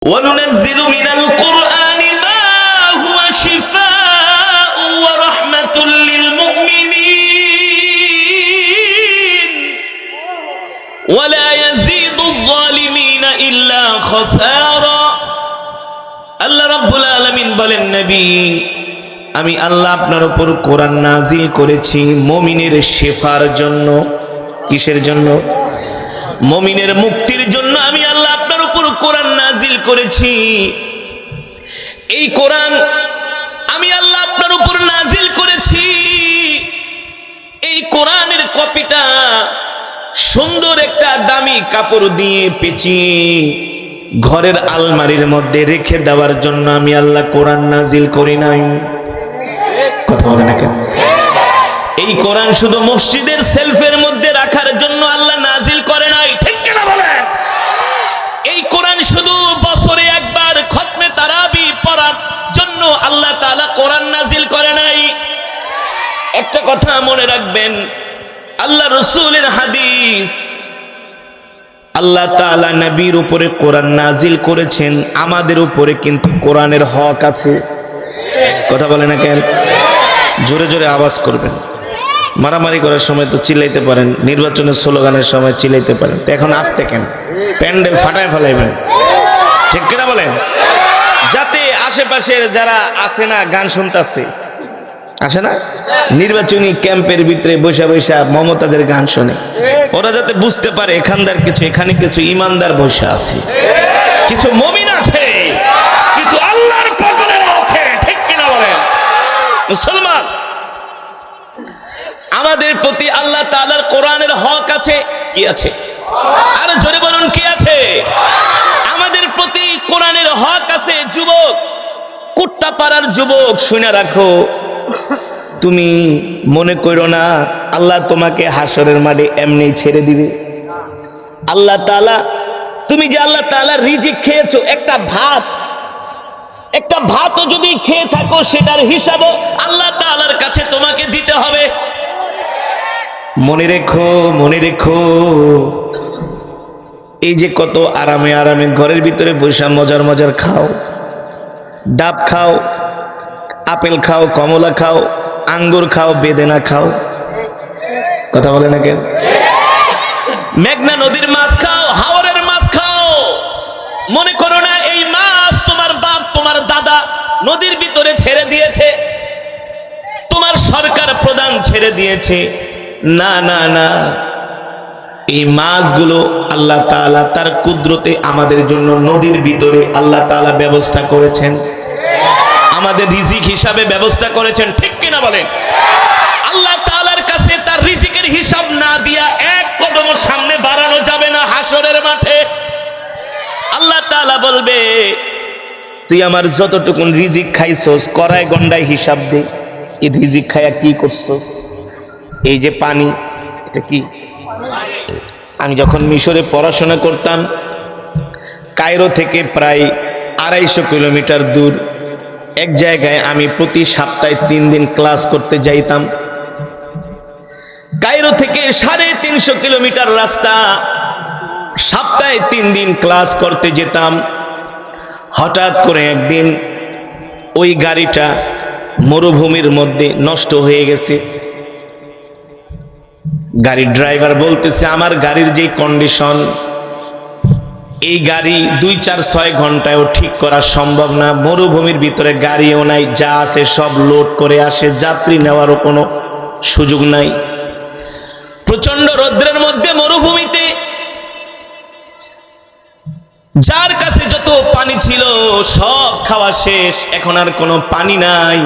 وننزل من القرآن ما هو شفاء ورحمة للمؤمنين ولا يزيد الظالمين إلا خسارا আল্লাহ রাব্বুল আলামিন বলেন, নবী আমি আল্লাহ আপনার উপর কোরআন নাজিল করেছি মুমিনের শেফার জন্য। কিসের জন্য? মুমিনের মুক্তির জন্য আমি আল্লাহ আপনার উপর কোরআন নাজিল করেছি। এই কোরআন আমি আল্লাহ আপনার উপর নাজিল করেছি। এই কোরআনের কপিটা সুন্দর একটা দামি কাপড় দিয়ে পেঁচিয়ে ঘরের আলমারির মধ্যে রেখে দেওয়ার জন্য আমি আল্লাহ কোরআন নাজিল করি নাই। কথা বলে না কেন? এই কোরআন শুধু মসজিদের সেলফের মধ্যে রাখার জন্য আল্লাহ নাজিল করে নাই, ঠিক কিনা বলেন? এই কোরআন শুধু বছরে একবার খতমে তারাবি পড়ার জন্য আল্লাহ তাআলা কোরআন নাজিল করে নাই। একটা কথা মনে রাখবেন, আল্লাহ রাসূলের হাদিস, আল্লাহ তাআলা নবীর উপরে কোরআন নাজিল করেছেন, আমাদের উপরে কিন্তু কোরআনের হক আছে। কথা বলে না কেন? জোরে জোরে আওয়াজ করবেন। মারামারি করার সময় তো চিল্লাইতে পারেন, নির্বাচনের স্লোগানের সময় চিল্লাইতে পারেন, তো এখন আসতে কেন? প্যান্ডেল ফাটায় ফেলাইবেন, ঠিক কিনা বলেন? যাতে আশেপাশের যারা আছে না গান শুনতেছে, আসে না নির্বাচনী ক্যাম্পের ভিতরে বসে বসে মমতাজের গান শোনে, ওরা যাতে বুঝতে পারে এখানে কিছু ইমানদার বসে আছে, কিছু মুমিন আছে, কিছু আল্লাহর পাগলেরা আছে, ঠিক কিনা বলেন? মুসলমান, আমাদের প্রতি আল্লাহ তাআলার কোরআনের হক আছে। কি আছে? আর জোরে বলুন, কি আছে? আমাদের প্রতি কোরআনের হক আছে। যুবক, কুট্টাপাড়ার যুবক, শুনে রাখো, তুমি মনে করো না আল্লাহ তোমাকে হাসরের মাঠে এমনি ছেড়ে দিবে। আল্লাহ তাআলা, তুমি যে আল্লাহ তাআলার রিজিক খেয়েছো, একটা ভাতও যদি খেয়ে থাকো সেটার হিসাবও আল্লাহ তাআলার কাছে তোমাকে দিতে হবে। মনে রেখো, এই যে কত আরামে আরামে ঘরের ভিতরে বসে মজার খাও, ডাব খাও, আপেল খাও, কমলা খাও, আঙ্গুর খাও, বেদেনা খাও। কথা বলে না কেন? মেঘনা নদীর মাছ খাও, হাওরের মাছ খাও। মনে করো না এই মাছ তোমার বাপ তোমার দাদা নদীর ভিতরে ছেড়ে দিয়েছে, তোমার সরকার প্রধান ছেড়ে দিয়েছে। না না না, এই মাছগুলো আল্লাহ তাআলা তার কুদরতে আমাদের জন্য নদীর ভিতরে আল্লাহ তাআলা ব্যবস্থা করেছেন, আমাদের রিজিক হিসাবে ব্যবস্থা করেছেন, ঠিক কিনা বলেন? আল্লাহ তাআলার কাছে তার রিজিকের হিসাব না দিয়া এক কদম সামনে বাড়ানো যাবে না। হাসরের মাঠে আল্লাহ তাআলা বলবে, তুই আমার যতটুকুন রিজিক খাইছস কড়ায় গন্ডায় হিসাব দে। এই রিজিক খায়া কি করছস? এই যে পানি, এটা কি? আমি যখন মিশরে পড়াশোনা করতাম, কায়রো থেকে প্রায় 250 কিলোমিটার দূর এক জায়গায় আমি প্রতি সপ্তাহে 3 দিন ক্লাস করতে যাইতাম। কায়রো থেকে 350 কিলোমিটার রাস্তা, সপ্তাহে 3 দিন ক্লাস করতে যেতাম। হঠাৎ করে একদিন ওই গাড়িটা মরুভূমির মধ্যে নষ্ট হয়ে গেছে। গাড়ির ড্রাইভার বলতেছে, আমার গাড়ির যে কন্ডিশন, এই গাড়ি 2-4-6 ঘন্টায়ও ঠিক করা সম্ভব না। মরুভূমির ভিতরে গাড়িও নাই, যা আছে সব লোড করে আসে, যাত্রী নেওয়ারও কোনো সুযোগ নাই। প্রচন্ড রৌদ্রের মধ্যে মরুভূমিতে যার কাছে যত পানি ছিল সব খাওয়া শেষ, এখন আর কোনো পানি নাই।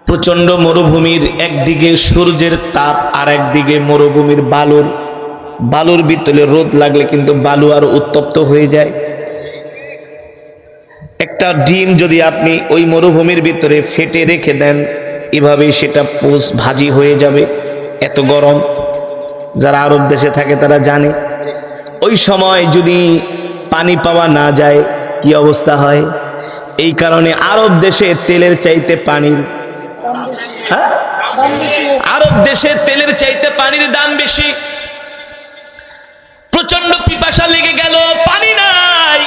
প্রচন্ড মরুভূমির একদিকে সূর্যের তাপ, আর একদিকে মরুভূমির বালুর ভিতরে রোদ লাগলে কিন্তু বালু আর উত্তপ্ত হয়ে যায়। একটা ডিম যদি আপনি ওই মরুভূমির ভিতরে ফেটে রেখে দেন, এভাবেই সেটা পোস্ট ভাজি হয়ে যাবে, এত গরম। যারা আরব দেশে থাকে তারা জানে। ওই সময় যদি পানি পাওয়া না যায় কি অবস্থা হয়। এই কারণে আরব দেশে তেলের চাইতে পানির, আরব দেশে তেলের চাইতে পানির দাম বেশি। প্রচন্ড পিপাসা লেগে গেল, পানি নাই।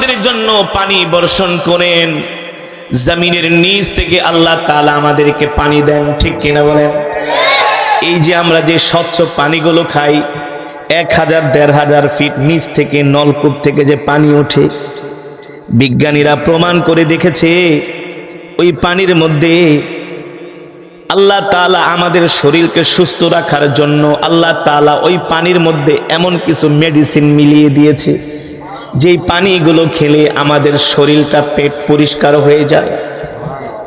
আমাদের জন্য পানি বর্ষণ করেন, জমিনের নিচ থেকে আল্লাহ তাআলা আমাদেরকে পানি দেন, ঠিক কিনা বলেন? এই যে আমরা যে স্বচ্ছ পানিগুলো খাই, 1000-1500 ফিট নিচ থেকে নলকূপ থেকে যে পানি ওঠে, বিজ্ঞানীরা প্রমাণ করে দেখেছে ওই পানির মধ্যে আল্লাহ তাআলা আমাদের শরীরকে সুস্থ রাখার জন্য আল্লাহ তাআলা ওই পানির মধ্যে এমন কিছু মেডিসিন মিলিয়ে দিয়েছে, যেই পানিগুলো খেলে আমাদের শরীরটা, পেট পরিষ্কার হয়ে যায়,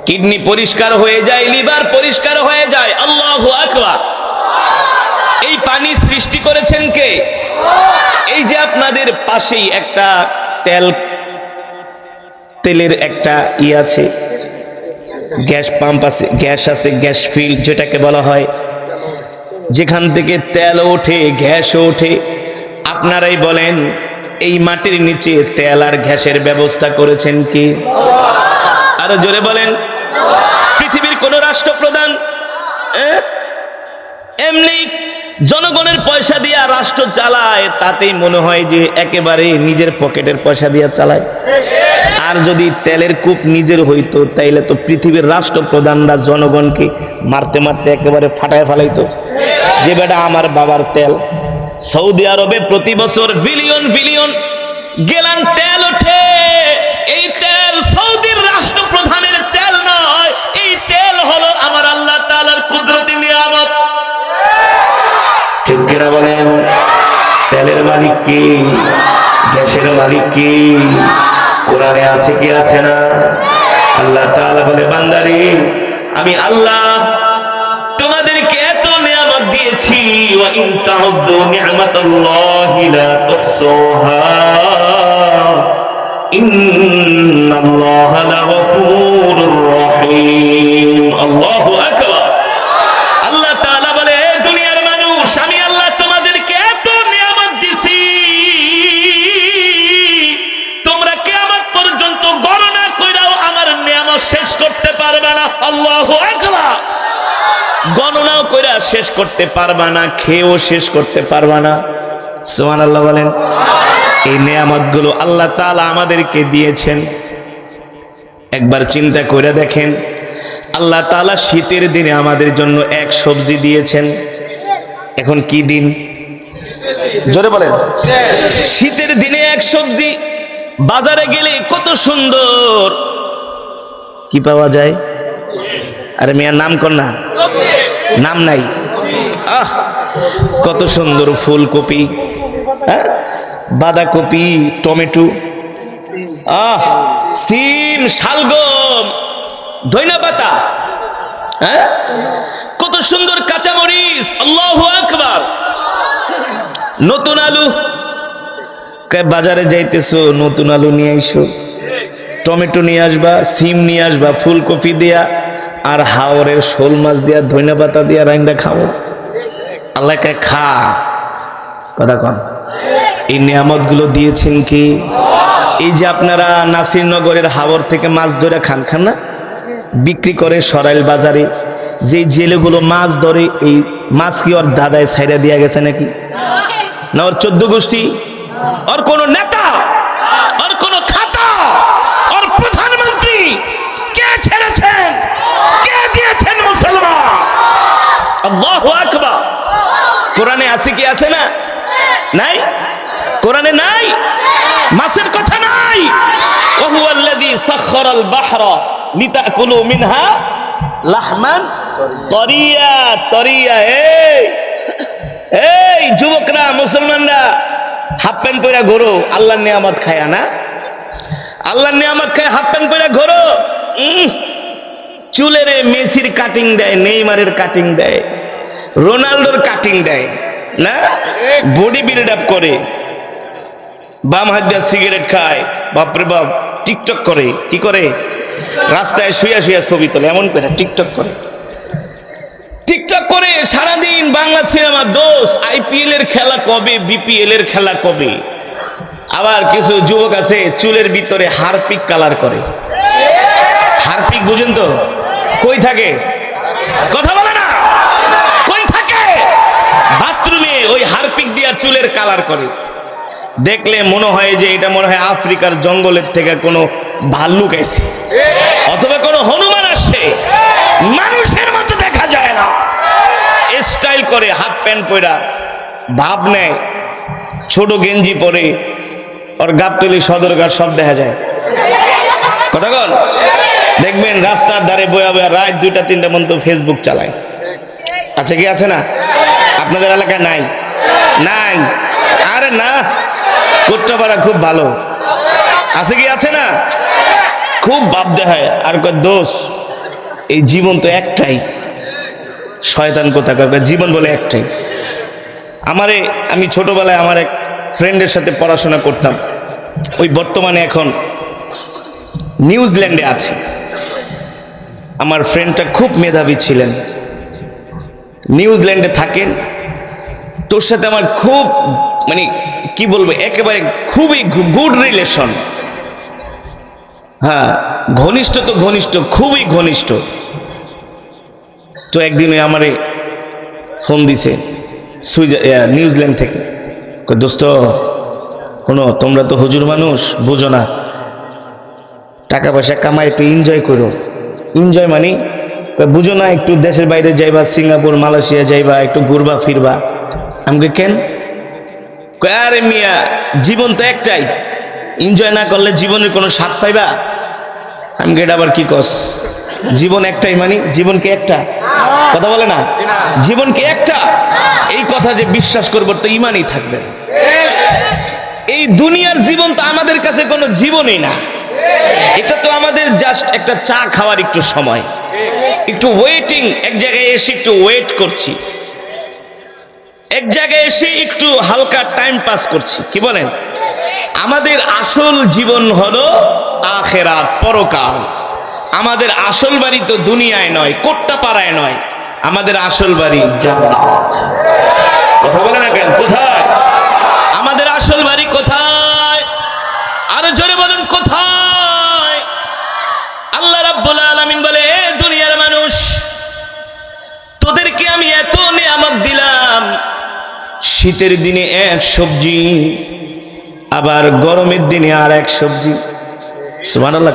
কিডনি পরিষ্কার হয়ে যায়, লিভার পরিষ্কার হয়ে যায়। আল্লাহু আকবার। এই পানি সৃষ্টি করেছেন কে? এই যে আপনাদের পাশেই একটা তেলের একটা আছে, গ্যাস পাম্প আছে, গ্যাস আছে, গ্যাস ফিল্ড যেটাকে বলা হয়, যেখান থেকে তেল ওঠে, গ্যাস ওঠে। আপনারাই বলেন, এই মাটির নিচে তেল আর গ্যাসের ব্যবস্থা করেছেন কি? আরো জোরে বলেন। পৃথিবীর কোন রাষ্ট্রপ্রধান এমনি জনগণের পয়সা দিয়া রাষ্ট্র চালায়, তাতেই মনে হয় যে একেবারে নিজের পকেটের পয়সা দিয়া চালায়। আর যদি তেলের কূপ নিজের হইতো, তাইলে তো পৃথিবীর রাষ্ট্রপ্রধানরা জনগণকে মারতে মারতে একেবারে ফাটায় ফেলাইতো, যে বেটা আমার বাবার তেল। সৌদি আরবে প্রতি বছর বিলিয়ন বিলিয়ন গেলান তেল ওঠে। এই তেল সৌদির রাষ্ট্রপ্রধানের তেল নয়, এই তেল হলো আমার আল্লাহ তাআলার কুদরতি নিয়ামত। ঠিক কিনা বলেন? তেলের মালিক কি? গ্যাসের মালিক কি? কোরআনে আছে কি আছে না? আল্লাহ তাআলা বলে, বান্দারে আমি আল্লাহ তোমাদেরকে এত নিয়ামত দিয়েছি, ওয়া ইন তাউদ্দু নি'মাতাল্লাহি লা তুহসুহা ইন্নাল্লাহা লাগফুরুর রহিম। আল্লাহু আকবার। আল্লাহ তাআলা বলে, দুনিয়ার মানুষ, আমি আল্লাহ তোমাদেরকে এত নিয়ামত দিছি, তোমরা কিয়ামত পর্যন্ত গণনা কইরাও আমার নিয়ামত শেষ করতে পারবে না। আল্লাহু আকবার। গণনাও কইরা শেষ করতে পারবা না, খেয়েও শেষ করতে পারবা না। সুবহানাল্লাহ বলেন। এই নিয়ামতগুলো আল্লাহ তাআলা আমাদেরকে দিয়েছেন। একবার চিন্তা করে দেখেন, আল্লাহ তাআলা শীতের দিনে আমাদের জন্য এক সবজি দিয়েছেন। এখন কি দিন? জোরে বলেন। শীতের দিনে এক সবজি। বাজারে গেলে কত সুন্দর কি পাওয়া যায়? আরে মিয়া নাম কর না, নাম নাই। আহ, কত সুন্দর ফুলকপি, বাঁধাকপি, টমেটো, সিম, শালগম, ধইনা পাতা, কত সুন্দর কাঁচামরিচ। আল্লাহু আকবার। নতুন আলু, বাজারে যাইতেছো নতুন আলু নিয়ে আইসো, টমেটো নিয়ে আসবা, সিম নিয়ে আসবা, ফুলকপি দিয়া আর হাওরের শোল মাছ দিয়া, ধইনা পাতা দিয়া রাইন্দা খাও। আল্লাহকে খা, কথা কন। এই নিয়ামত গুলো দিয়েছেন কি? এই যে আপনারা নাসিরনগরের হাওর থেকে মাছ ধরে খান, খান না? বিক্রি করে সরাইল বাজারে। যে জেলেগুলো মাছ ধরে, এই মাছ কি ওর দাদায় ছাইরা দিয়া গেছে নাকি? না ওর 14 গোষ্ঠী, ওর কোন নেতা, ওর কোন খাতা, ওর প্রধানমন্ত্রী কে ছেড়েছেন? কে দিয়েছেন? মুসলমান। আল্লাহু আকবার। কোরআনে আছে কি আছে না? নাই? কোরআনে নাই? মাছের কথা নাই? ওয়া হুয়াল্লাযী সাখখারাল বাহরা লিতাকুলু মিনহা লাহমান তরিয়া। তরিয়া। এই যুবকরা, মুসলমানরা, হাফ প্যান্ট পরে ঘোরো, আল্লাহর নিয়ামত খায়া না? আল্লাহর নিয়ামত খায় হাফ প্যান্ট পরে ঘোরো। চুলের মেসির কাটিং দেয়, নেইমারের কাটিং দেয়, রোনাল্ডোর কাটিং দেয় না? বডি বিল্ড আপ করে, বাম হাত দিয়ে সিগারেট খায়, বাপরে বাপ, টিকটক করে। কি করে? রাস্তায় শুয়ে শুয়ে ছবি তোলে, এমন করে টিকটক করে। টিকটক করে সারাদিন বাংলা সিনেমা দোষ। আইপিএল এর খেলা কবে, বিপিএল এর খেলা কবে? আবার কিছু যুবক আছে চুলের ভিতরে হারপিক কালার করে। হারপিক বুঝেন তো? কই থাকে? কথা বলে না। কই থাকে? বাথরুমে ওই হারপিক দিয়া চুলের কালার করে। দেখলে মনে হয় যে এটা মনে হয় আফ্রিকার জঙ্গলের থেকে কোনো ভাল্লুক আসছে অথবা কোনো হনুমান আসছে। মানুষের মতো দেখা যায় না, স্টাইল করে হাফ প্যান্ট পরা, ভাব নেয়, ছোট গেঞ্জি পরে, ওর গাবতলি সদরঘাট সব দেখা যায়। কথা কন, দেখবেন রাস্তার ধারে বয়া বয়া রাত 2টা-3টা পর্যন্ত ফেসবুক চালায়। আচ্ছা কি আছে না? আপনাদের এলাকায় নাই? নাই? আরে না, কোট্টাপাড়া খুব ভালো আছে, কি আছে না? খুব ভাব দেখায় আর দোষ, এই জীবন তো একটাই, শয়তান কোথাকার, জীবন বলে একটাই। আমি ছোটবেলায় আমার এক ফ্রেন্ডের সাথে পড়াশোনা করতাম, ওই বর্তমানে এখন নিউজিল্যান্ডে আছে। আমার ফ্রেন্ডটা খুব মেধাবী ছিলেন, নিউজিল্যান্ডে থাকেন। তোর সাথে আমার খুব মানে কি বলবো, একেবারে খুবই গুড রিলেশন। হ্যাঁ, ঘনিষ্ঠ তো ঘনিষ্ঠ, খুবই ঘনিষ্ঠ। তো একদিন ওই আমারে ফোন দিছে নিউজিল্যান্ড থেকে, দোস্ত শোনো, তোমরা তো হুজুর মানুষ, বুঝো না, টাকা পয়সা কামাই একটু এনজয় করো। এনজয় মানে বুঝো না, একটু দেশের বাইরে যাইবা, সিঙ্গাপুর মালয়েশিয়া যাইবা, একটু ঘুরবা ফিরবা। আমাকে কেন? আরে মিয়া, জীবন তো একটাই, এনজয় না করলে জীবনের কোনো স্বাদ পাইবা? আমি এটা আবার কি কস, জীবন একটাই মানে জীবন কি একটা? কথা বলে না, জীবন কি একটা? এই কথা যে বিশ্বাস করবো তো ইমানই থাকবে। এই দুনিয়ার জীবন তো আমাদের কাছে কোনো জীবনই না, এটা তো আমাদের জাস্ট একটা চা খাওয়ার একটু সময়, একটু ওয়েটিং, এক জায়গায় এসে একটু ওয়েট করছি, এক জায়গায় এসে একটু হালকা টাইম পাস করছি। কি বলেন? আমাদের আসল জীবন হলো আখিরাত, পরকাল। আমাদের আসল বাড়ি তো দুনিয়ায় নয়, কোট্টাপাড়ায় নয়, আমাদের আসল বাড়ি জান্নাত। কথা বলে না কেন? কোথায় আমাদের আসল বাড়ি? কোথায়? আরো জোরে বলুন, কোথায়? আল্লাহ রাব্বুল আলামিন বলে, এ দুনিয়ার মানুষ, তোদেরকে আমি এত নিয়ামত দিলাম, শীতের দিনে এক সবজি, আবার গরমের দিনে আর এক সবজি। সুবহানাল্লাহ।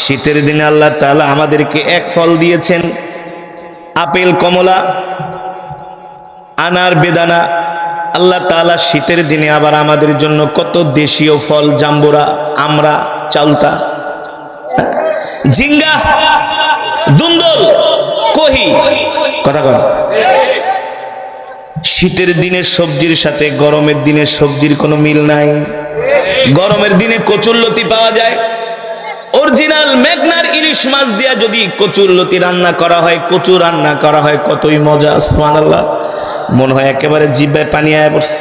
শীতের দিনে আল্লাহ তাআলা আমাদেরকে এক ফল দিয়েছেন, আপেল, কমলা, আনার, বেদানা। আল্লাহ তাআলা শীতের দিনে আবার আমাদের জন্য কত দেশীয় ফল, জাম্বুরা, আমরা, চালতা, ঝিঙ্গা, দুন্দল, কহি। কথা কর। শীতের দিনের সবজির সাথে গরমের দিনের সবজির কোনো মিল নাই। গরমের দিনে কচুরলতি পাওয়া যায়, অরিজিনাল মেঘনার ইলিশ মাছ দিয়া যদি কচুরলতি রান্না করা হয়, কচু রান্না করা হয়, কতই মজা। সুবহানাল্লাহ, মনে হয় একেবারে জিহ্বায় পানি আয়া পড়ছে।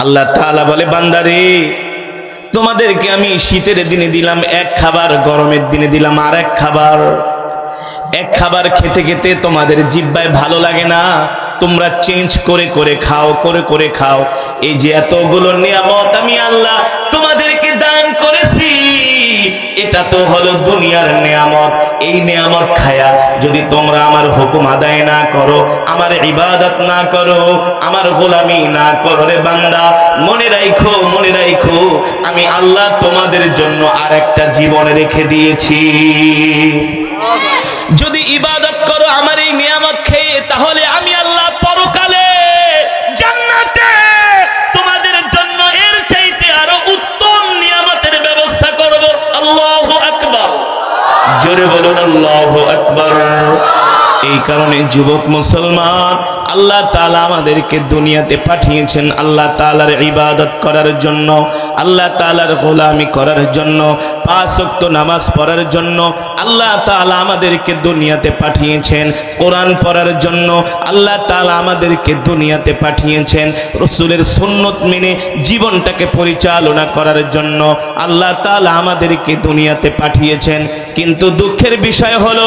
আল্লাহ তাআলা বলে, বান্দারে, তোমাদেরকে আমি শীতের দিনে দিলাম এক খাবার, গরমের দিনে দিলাম আর এক খাবার। এক খাবার খেতে খেতে তোমাদের জিহ্বায় ভালো লাগে না, তোমরা চেঞ্জ করে করে খাও, করে করে খাও। এই যে এতগুলো নিয়ামত আমি আল্লাহ তোমাদেরকে দান করেছি, এটা তো হলো দুনিয়ার নিয়ামত। এই নিয়ামত খায়া যদি তোমরা আমার হুকুম আদায় না করো, আমার ইবাদত না করো, আমার গোলামি না করো, রে বান্দা, মনে রাখো, মনে রাখো, আমি আল্লাহ তোমাদের জন্য আর একটা জীবন রেখে দিয়েছি। যদি ইবাদত করো আমার এই নিয়ামত খেয়ে, তাহলে আমি আল্লাহ পরকালে জান্নাতে তোমাদের জন্য এর চাইতে আরো উত্তম নিয়ামতের ব্যবস্থা করব। আল্লাহু আকবার, জোরে বলুন আল্লাহু আকবার। এই কারণে যুবক মুসলমান, আল্লাহ তাআলা আমাদেরকে দুনিয়াতে পাঠিয়েছেন আল্লাহ তাআলার ইবাদত করার জন্য, আল্লাহ তাআলার গোলামি করার জন্য, 5 ওয়াক্ত নামাজ পড়ার জন্য। আল্লাহ তাআলা আমাদেরকে দুনিয়াতে পাঠিয়েছেন কোরআন পড়ার জন্য। আল্লাহ তাআলা আমাদেরকে দুনিয়াতে পাঠিয়েছেন রাসূলের সুন্নত মেনে জীবনটাকে পরিচালনা করার জন্য। আল্লাহ তাআলা আমাদেরকে দুনিয়াতে পাঠিয়েছেন। কিন্তু দুঃখের বিষয় হলো,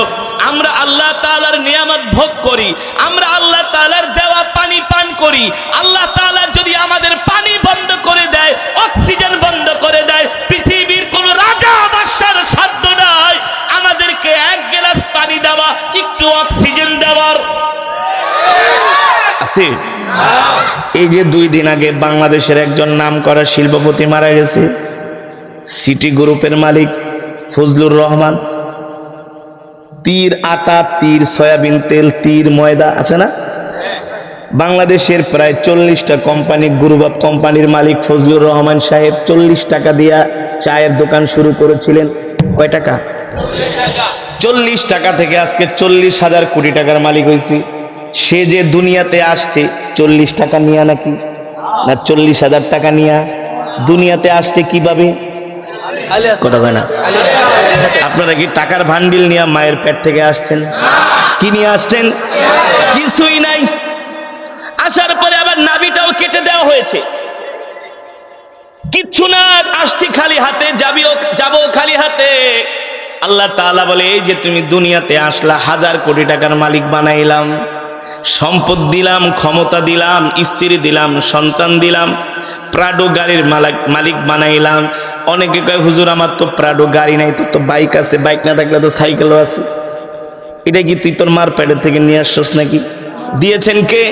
আমরা আল্লাহ তাআলার নিয়ামত ভোগ করি, আমরা আল্লাহ তাআলার দেওয়া পানি পান করি। আল্লাহ তাআলা যদি আমাদের পানি বন্ধ করে দেয়, অক্সিজেন বন্ধ করে দেয়, পৃথিবীর কোন রাজা বাদশার সাধ্য নাই আমাদেরকে 1 গ্লাস পানি দেওয়া, একটু অক্সিজেন দেওয়ার। দেখছি? এই যে 2 দিন আগে বাংলাদেশের একজন নামকরা শিল্পপতি মারা গেছে, সিটি গ্রুপের মালিক ফজলুর রহমান। তীর আটা, তীর সয়াবিন তেল, তীর ময়দা আছে না? বাংলাদেশের প্রায় 40টা কোম্পানি, গ্রুপ অফ কোম্পানির মালিক ফজলুর রহমান সাহেব 40 টাকা দিয়া চায়ের দোকান শুরু করেছিলেন। কয় টাকা? 40 টাকা থেকে আজকে 40,000 কোটি টাকার মালিক হয়েছে। সে যে দুনিয়াতে আসছে 40 টাকা নিয়া নাকি না 40,000 টাকা নিয়া দুনিয়াতে আসছে কিভাবে? কথা কয় না? আপনারা কি টাকার ভান্ডিল নিয়ে মায়ের পেট থেকে আসছেন? কি নিয়ে আসছেন? কিছুই নাই। আসার পরে আবার নাভিটাও কেটে দেওয়া হয়েছে, কিচ্ছু না, আসছি খালি হাতে, যাবো খালি হাতে। আল্লাহ তাআলা বলে, এই যে তুমি দুনিয়াতে আসলা, 1000 কোটি টাকার মালিক বানাইলাম, সম্পদ দিলাম, ক্ষমতা দিলাম, স্ত্রী দিলাম, সন্তান দিলাম, প্রাডো গাড়ির মালিক বানাইলাম। অনেকে কয় হুজুর আমার তো প্রাডো গাড়ি নাই, তো বাইক আছে, বাইক না থাকলে তো সাইকেলও আছে। এটা কি তুই তোর মার পেটের থেকে নিয়ে আসছস নাকি? দিয়েছেন কে?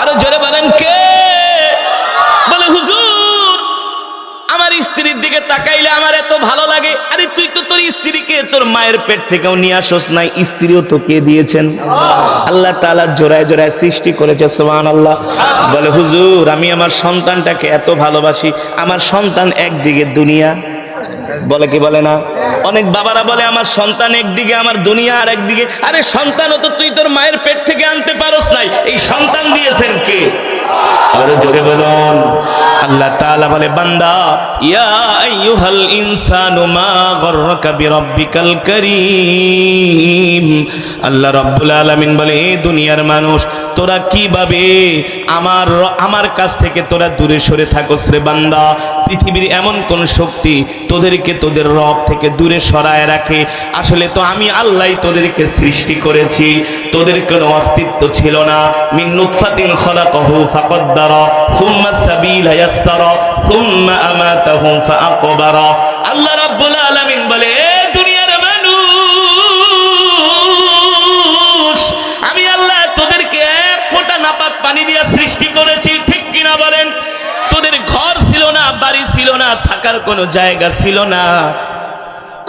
আরো জোরে বলেন কে? বলে হুজুর আমার স্ত্রীর দিকে তাকাইলে আমার এত ভালো লাগে। আরে তুই তো তোর স্ত্রীকে তোর মায়ের পেট থেকেও নিয়ে আসস নাই, স্ত্রীও তো কে দিয়েছেন? আল্লাহ তাআলা জোড়ায় জোড়ায় সৃষ্টি করেছে, সুবহানাল্লাহ। বলে হুজুর আমি আমার সন্তানটাকে এত ভালোবাসি, আমার সন্তান একদিকে দুনিয়া, বলে কি বলে না? অনেক বাবারা বলে আমার সন্তান একদিকে, আমার দুনিয়া আর একদিকে। আরে সন্তানও তো তুই তোর মায়ের পেট থেকে আনতে পারস নাই, এই সন্তান দিয়েছেন কে? আরো জোরে বলুন। আল্লাহ তাআলা বলে, বান্দা ইয়া আইয়ুহাল ইনসানু মা গররাকা বিরাব্বিকাল কারীম। আল্লাহ রাব্বুল আলামিন বলে, এই দুনিয়ার মানুষ তোরা কিভাবে আমার কাছ থেকে তোরা দূরে সরে থাকস রে বান্দা? পৃথিবীর এমন কোন শক্তি তোদেরকে তোদের রব থেকে দূরে সরায় রাখে? আসলে তো আমি আল্লাহই তোদেরকে সৃষ্টি করেছি, তোদের কোনো অস্তিত্ব ছিল না। মিন নুতফাতিন খলাকাহু ফাকদ্দারা সুম্মা সাবিলা ইয়াসসারা সুম্মা আমাতাহু ফাআকবারা। আল্লাহ রাব্বুল আলামিন বলে, এ দুনিয়ার মানুষ, আমি আল্লাহ তোদেরকে এক ফোঁটা নাপাক পানি দিয়ে সৃষ্টি করেছি, ঠিক কিনা বলেন? তোদের ঘর ছিল না, বাড়ি ছিল না, থাকার কোনো জায়গা ছিল না,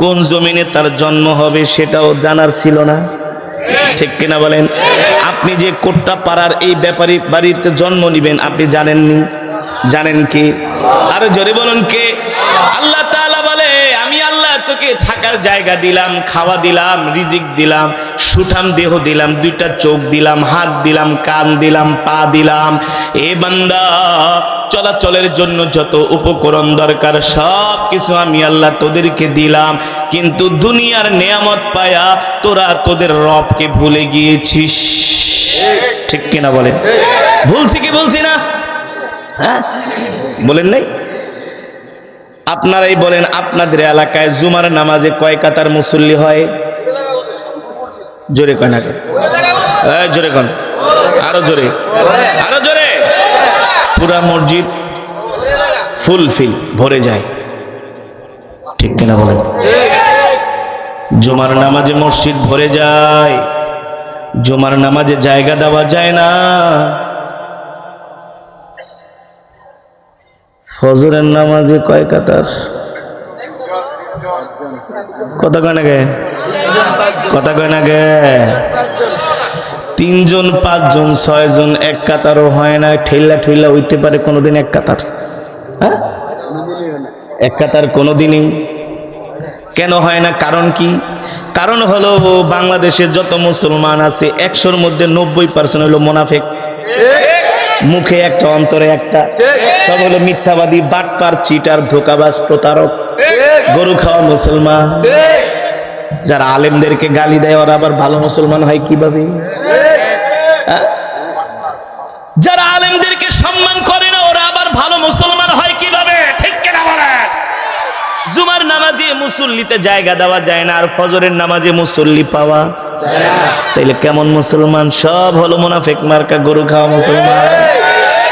কোন জমিনে তার জন্ম হবে সেটাও জানার ছিল না, ঠিক কিনা বলেন? আপনি যে কোট্টা পাড়ার এই ব্যাপারী বাড়িতে জন্ম নিবেন আপনি জানেননি? জানেন কি? আরো জোরে বলুন কে? আল্লাহ তাআলা বলে, আমি আল্লাহ তোকে থাকার জায়গা দিলাম, খাওয়া দিলাম, রিজিক দিলাম, সুঠাম দেহ দিলাম, 2টা চোখ দিলাম, হাত দিলাম, কান দিলাম, পা দিলাম। এ বান্দা চলাচলের জন্য যত উপকরণ দরকার সব কিছু আমি আল্লাহ তোদেরকে দিলাম, কিন্তু দুনিয়ার নেয়ামত পায়া তোরা তোদের রবকে ভুলে গিয়েছিস, ঠিক কিনা বলেন? ভুলছি কি বলছি না? হ্যাঁ বলেন নাই? আপনারাই বলেন, আপনাদের এলাকায় জুমার নামাজে কয় কাতার মুসল্লি হয়? জোরে কয় না? জোরে কন, আরো জোরে, আরো জোরে। পুরা মসজিদ ফুলফিল ভরে যায়, ঠিক কিনা বলেন? জুমার নামাজে মসজিদ ভরে যায়, জুমার নামাজে জায়গা দেওয়া যায় না। ফজরের নামাজে কয় কাতার? কথা কয় না গে? কথা কয় না গে? 3 জন 5 জন 6 জন এক কাতারও হয় না, ঠেলা ঠেলা হইতে পারে কোনোদিন এক কাতার? হ্যাঁ, এক কাতার কোনোদিনই কেন হয় না? কারণ কি? কারণ হলো বাংলাদেশের যত মুসলমান আছে 100-র মধ্যে 90% হলো মুনাফিক, মুখে একটা অন্তরে একটা, সব হলো মিথ্যাবাদী, বাটপার, চিটার, ধোঁকাবাজ, প্রতারক, গরু খাওয়া মুসলমান। যারা আলেমদেরকে গালি দেয় ওরা আবার ভালো মুসলমান হয় কিভাবে? যারা আলেমদেরকে সম্মান করে না ওরা আবার ভালো মুসলমান হয় কিভাবে? ঠিক কিনা বলেন? জুমার নামাজে মুসল্লিতে জায়গা দেওয়া যায় না, আর ফজরের নামাজে মুসল্লি পাওয়া যায় না, তাইলে কেমন মুসলমান? সব হলো মুনাফিক মার্কা, গরু খাওয়া মুসলমান।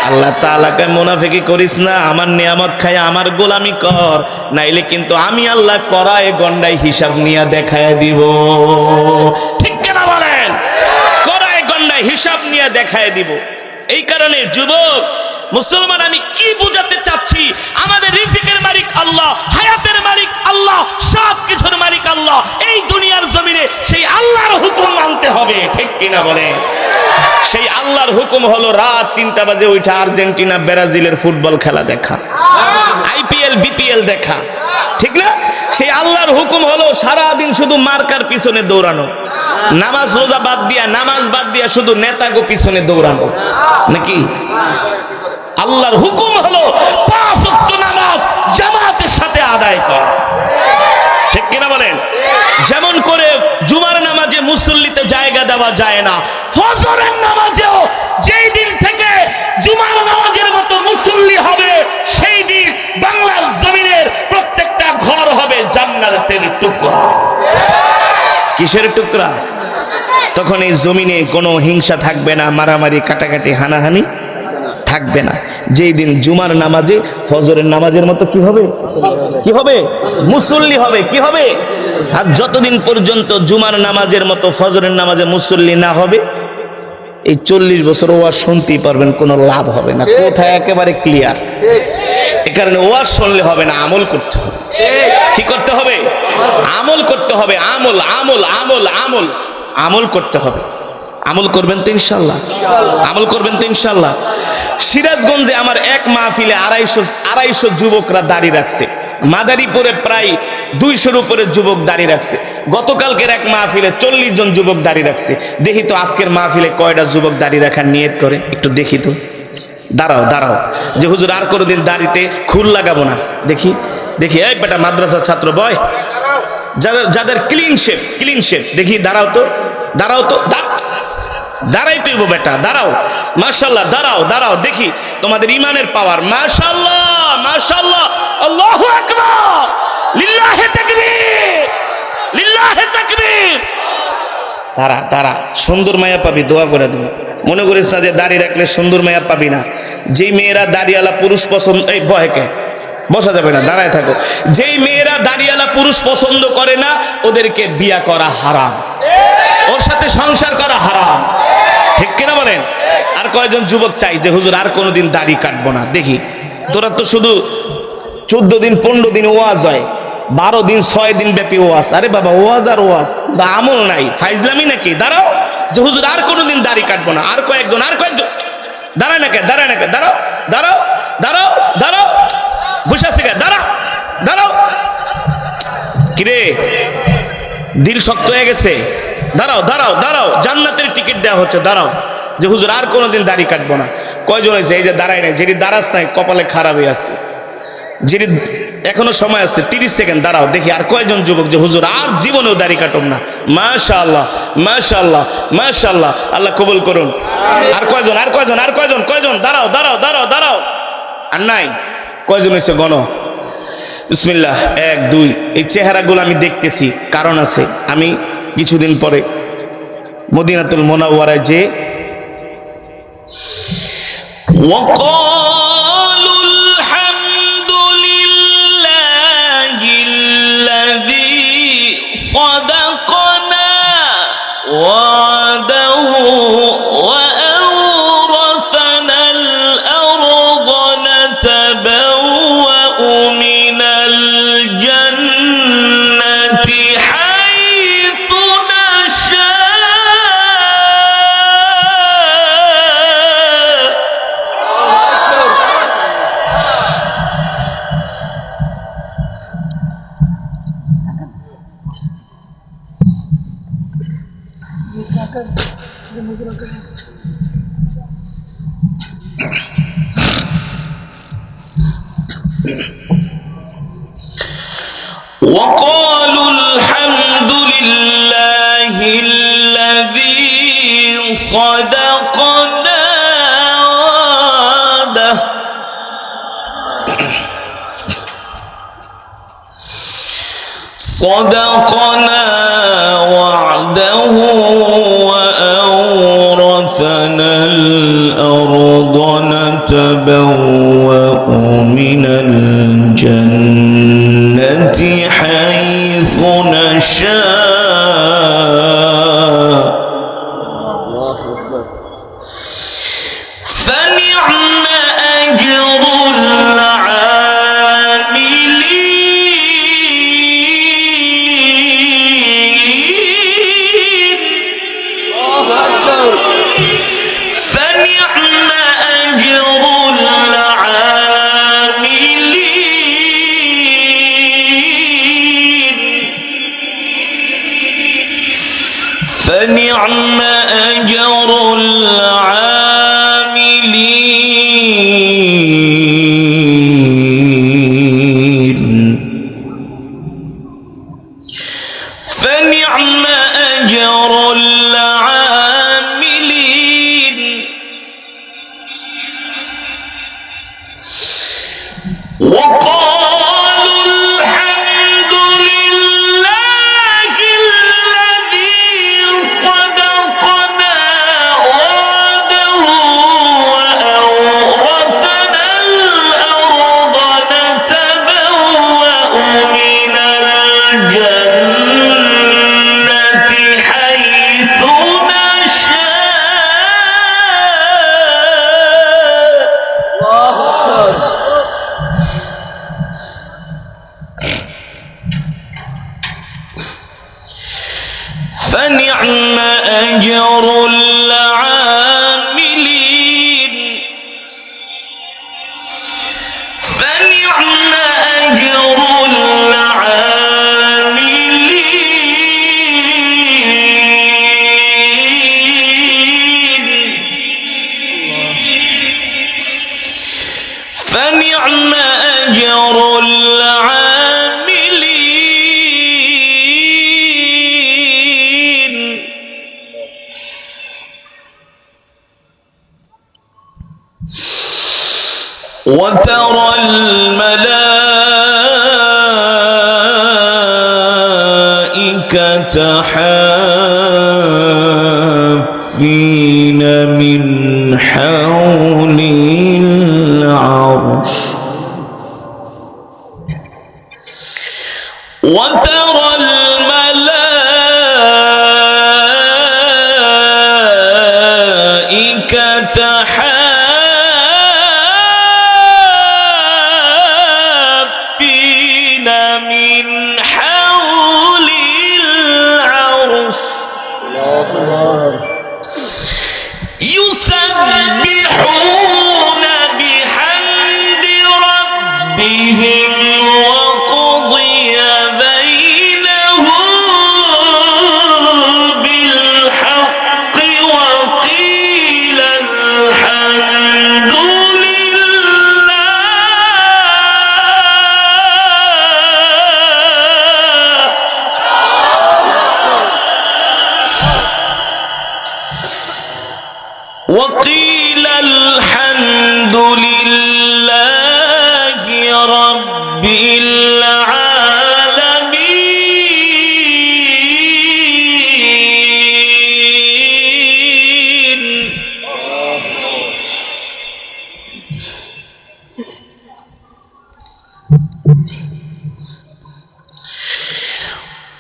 আল্লাহ তাআলাকে মুনাফিকি করিস না, আমার নিয়ামত খায় আমার গোলামি কর, নাইলে কিন্তু আমি আল্লাহ করায় গন্ডায় হিসাব নিয়ে দেখায় দিব, ঠিক কিনা বলেন? করায় গন্ডায় হিসাব নিয়ে দেখায় দিব। এই কারণে যুবক মুসলমান, আমি কি বোঝাতে চাচ্ছি, আমাদের রিজিকের মালিক আল্লাহ, হায়াতের মালিক আল্লাহ, সব কিছুর মালিক আল্লাহ। এই দুনিয়ার জমিনে সেই আল্লাহর হুকুম মানতে হবে, ঠিক কিনা বলে? সেই আল্লাহর হুকুম হলো রাত 3টা বাজে ওইটা আর্জেন্টিনা ব্রাজিলের ফুটবল খেলা দেখা, আইপিএল বিপিএল দেখা, ঠিক না? সেই আল্লাহর হুকুম হলো সারাদিন শুধু মার্কার পিছনে দৌড়ানো, নামাজ রোজা বাদ দিয়া শুধু নেতাগো পিছনে দৌড়ানো, নাকি? আল্লাহর হুকুম হলো 5 ওয়াক্ত নামাজ জামাতের সাথে আদায় করা, ঠিক কিনা বলেন? যেমন করে জুমার নামাজে মুসল্লিতে জায়গা দেওয়া যায় না, ফজরের নামাজেও যেই দিন থেকে জুমার নামাজের মতো মুসল্লি হবে, সেই দিন বাংলার জমিনের প্রত্যেকটা ঘর হবে জান্নাতের টুকরা। কিসের টুকরা? তখন এই জমিনে কোনো হিংসা থাকবে না, মারামারি কাটাকাটি হানাহানি থাকবে না। যেই দিন জুমার নামাজে ফজরের নামাজের মতো কি হবে? কি হবে? মুসল্লি হবে। কি হবে? আর যতদিন পর্যন্ত জুমার নামাজের মতো ফজরের নামাজে মুসল্লি না হবে, এই 40 বছর ওয়াজ শুনতেই পারবেন, কোনো লাভ হবে না। কোথায় একেবারে ক্লিয়ার। এ কারণে ওয়াজ শুনলে হবে না, আমল করতে হবে। কি করতে হবে? আমল করতে হবে। আমল আমল আমল আমল আমল করতে হবে। আমল করবেন তো ইনশাল্লাহ? আমল করবেন তো ইনশাল্লাহ? সিরাজগঞ্জে আমার এক মাহফিলে 250 যুবকরা দাঁড়িয়ে রাখছে। মাদারীপুরে প্রায় 200-র উপরে যুবক দাঁড়িয়ে রাখছে। গতকালকের এক মাহফিলে 40 জন যুবক দাঁড়িয়ে রাখছে। দেখি তো আজকের মাহফিলে কয়টা যুবক দাঁড়িয়ে রাখার নিয়ত করে, একটু দেখি তো। দাঁড়াও যে হুজুর আর কোনোদিন দাড়িতে খুল লাগাবো না। দেখি এই বেটা মাদ্রাসার ছাত্র বয়, যাদের ক্লিন শেপ দেখি, দাঁড়াও তো দাঁড়াইতেই বেটা, দাঁড়াও। মাশাআল্লাহ, দাঁড়াও দেখি তোমাদের ইমানের পাওয়ার। মাশাআল্লাহ, আল্লাহু আকবার, লিল্লাহি তাকবীর। দাঁড়া, সুন্দর মায়া পাবি, দোয়া করে দেবো। মনে করিস না যে দাড়ি রাখলে সুন্দর মায়া পাবি না। যেই মেয়েরা দাড়িওয়ালা পুরুষ পছন্দ, এই ভয়কে বসা যাবে না, দাঁড়ায় থাকো। যেই মেয়েরা দাড়িওয়ালা পুরুষ পছন্দ করে না, ওদেরকে বিয়া করা হারাম, ওর সাথে সংসার করা হারাম, ঠিক কিনা বলেন? আর কয়জন যুবক চাই যে হুজুর আর কোনোদিন দাড়ি কাটবো না? দেখি তোরা তো শুধু 14 দিন 15 দিন ওয়াজ হয়, 12 দিন 6 দিন ব্যাপী ওয়াজ। আরে বাবা, ওয়াজ আর ওয়াজ, আমল নাই, ফাইজলামি নাকি? দাঁড়াও যে হুজুর আর কোনোদিন দাড়ি কাটবো না। আর কয়েকজন দাঁড়ায় না কে? দাঁড়াও বসে আছে কে? দাঁড়াও। কিরে, দিল শক্ত হয়ে গেছে? দাঁড়াও, জান্নাতের টিকিট দেওয়া হচ্ছে। দাঁড়াও যে হুজুর আর কোনোদিন দাড়ি কাটবো না। কয়জন হয়েছে? এই যে দাঁড়ায় নাই, যেটি দাঁড়াস নাই কপালে খারাপ হয়ে আসছে, যেটি এখনো সময় আসছে, 30 সেকেন্ড দাঁড়াও। দেখি আর কয়জন যুবক যে হুজুর আর জীবনেও দাড়ি কাটব না। মাশাআল্লাহ, আল্লাহ কবুল করুন। আর কয়জন? দাঁড়াও। আর নাই? কয়জন হয়েছে গণ? বিসমিল্লাহ, 1 2। এই চেহারাগুলো আমি দেখতেছি, কারণ আছে। আমি কিছুদিন পরে মদিনাতুল মুনাওয়ারায় যে صدقنا وعده وأورثنا الأرض نتبوأ من الجنة حيث وقالوا الحمد لله الذي صدقنا وعده وأورثنا الأرض نتبوأ من الجنة حيث نشاء فنعم أجر العاملين فنعم أجر العاملين فنعم أجر العاملين فنعم أجر العاملين وقالوا الحمد لله الذي صدقنا وعده وأورثنا الأرض نتبوأ من الجنة حيث نشاء فنعم أجر العاملين فنعم أجر العاملين فنعم أجر العاملين وترى الملائكة حافين من حول العرش وترى الملائكة حافين من حول العرش يسبحون بحمد ربهم وقضي بينهم بالحق وقيل الحمد لله وقيل الحمد لله رب العالمين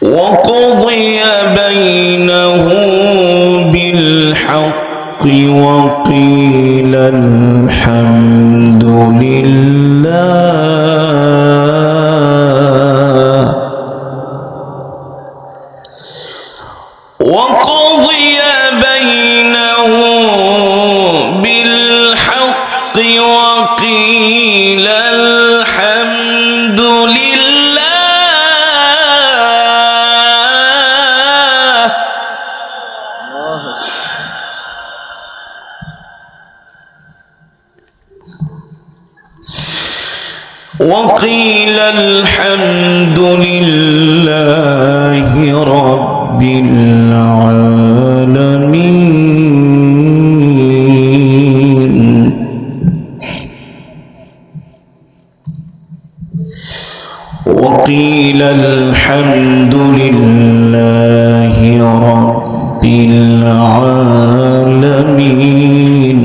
وقضي بينهم بالحق وقيل الحمد لله وقضي بينهم بالحق وقيل الحمد لله وقيل الحمد لله رب العالمين وقيل الحمد لله رب العالمين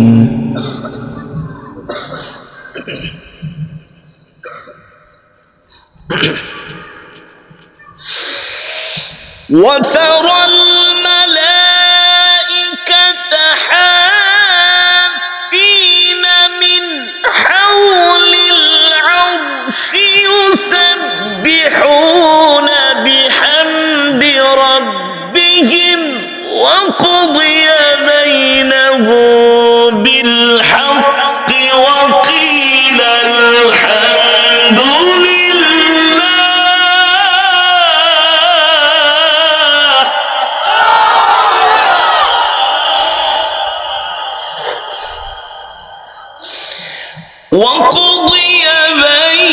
وترى الملائكة حافين وقضي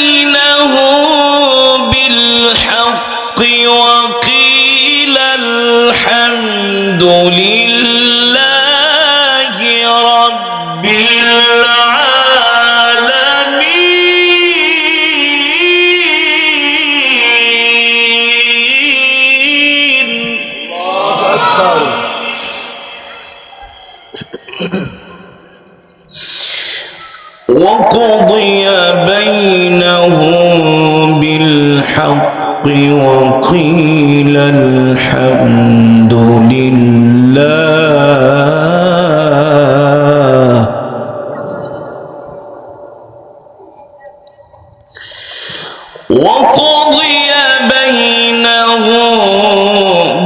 بينهم بالحق وقيل الحمد لله رب العالمين. وقضي بينهم بالحق وقيل الحمد لله. وقضي بينهم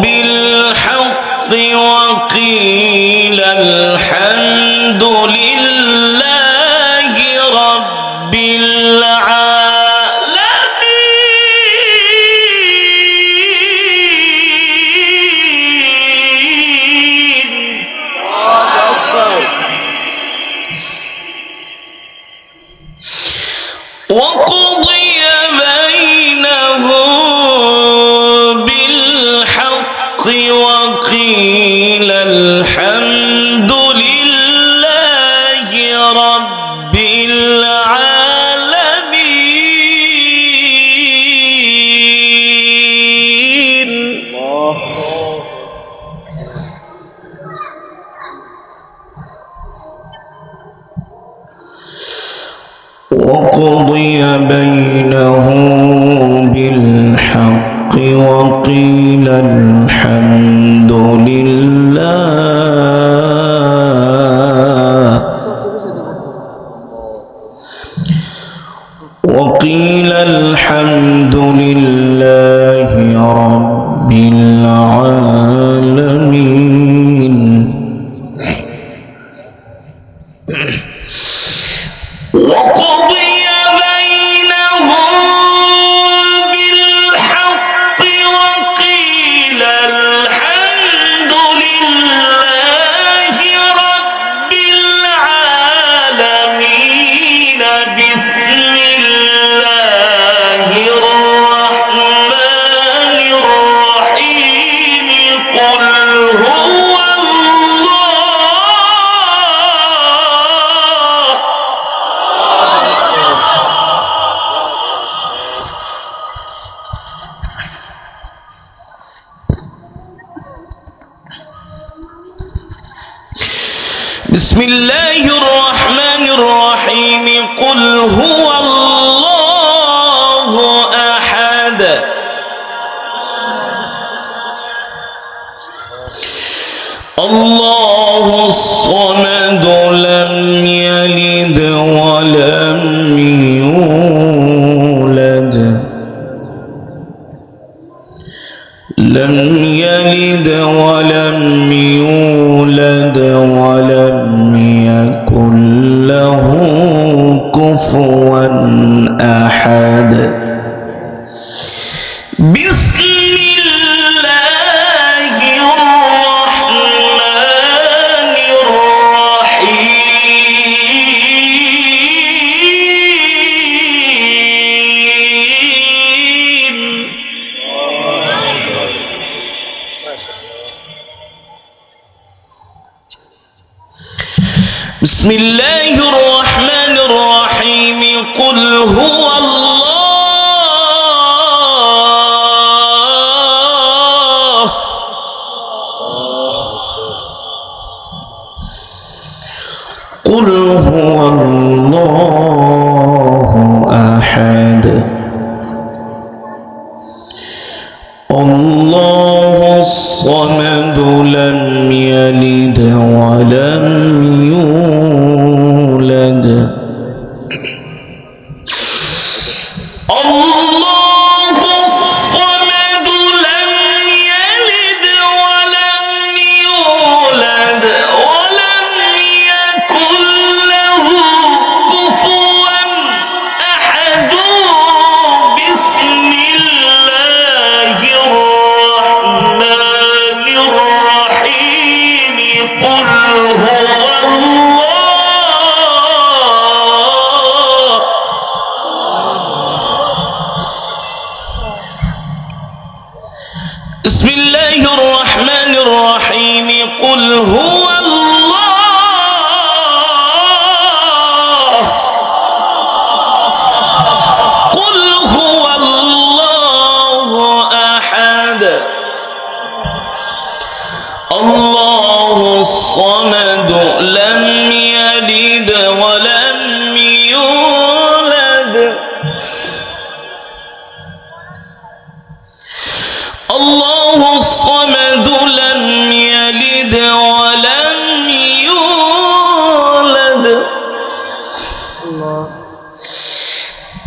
بالحق وقيل الحمد لله رب العالمين. وقضي بينهم بالحق وقيل الحمد لله رب العالمين. وقضي بينهم بالحق وقيل الحمد لله. وقيل الحمد لله رب العالمين. وقضي بينهم بالحق وقيل الحمد لله رب العالمين. بسم الله الرحمن الرحيم. قل هو بسم الله الرحمن الرحيم. قل هو الله أحد الله الصمد لم يلد ولم يولد لم يلد ولم يولد ولم يكن له كفوا أحد. بسم الله الرحمن الرحيم. بسم الله الرحمن الرحيم. قل هو الله قل هو الله أحد الله الصمد لم يلد ولم يولد الله الصمد لم يلد ولم يولد ولم يكن له كفوا أحد. بسم الله الرحمن الرحيم. قل هو الله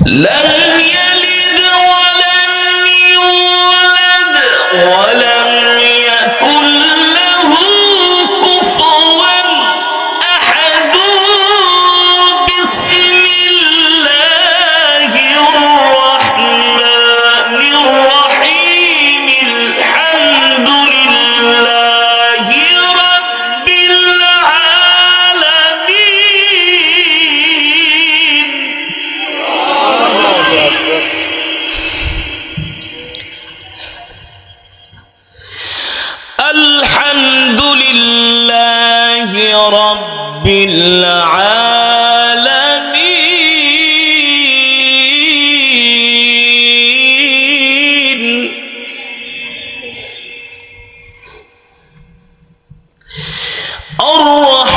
لم يلد ولم يولد ولم يكن له كفوا أحد. بسم الله الرحمن الرحيم. الحمد لله رب العالمين. الحمد لله رب العالمين.